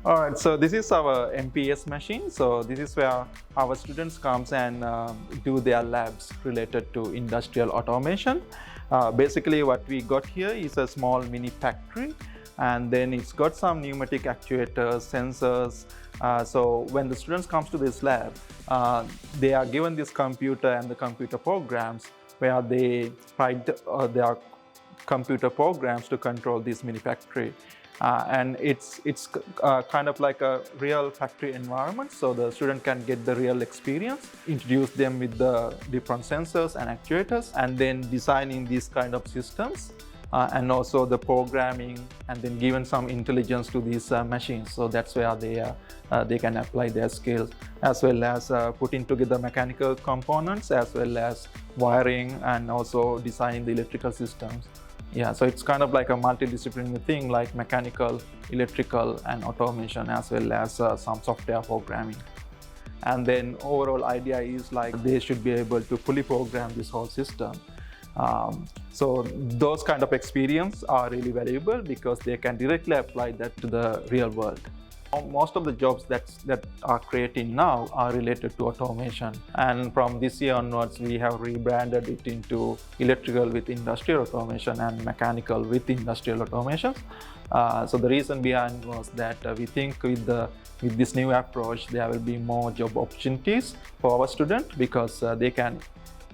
All right, so this is our MPS machine. So this is where our students comes and do their labs related to industrial automation. Basically, what we got here is a small mini factory, and then it's got some pneumatic actuators, sensors. So when the students comes to this lab, they are given this computer and the computer programs where they write their computer programs to control this mini factory. And it's kind of like a real factory environment, so the student can get the real experience, introduce them with the different sensors and actuators, and then designing these kind of systems, and also the programming, and then given some intelligence to these machines. So that's where they can apply their skills, as well as putting together mechanical components, as well as wiring, and also designing the electrical systems. Yeah, so it's kind of like a multidisciplinary thing, like mechanical, electrical, and automation, as well as some software programming. And then overall idea is like they should be able to fully program this whole system. So those kind of experience are really valuable because they can directly apply that to the real world. Most of the jobs that are created now are related to automation, and from this year onwards we have rebranded it into electrical with industrial automation and mechanical with industrial automation. So the reason behind was that we think with this new approach there will be more job opportunities for our students, because they can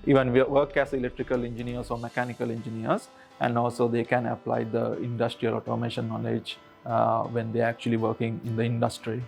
even work as electrical engineers or mechanical engineers, and also they can apply the industrial automation knowledge when they're actually working in the industry.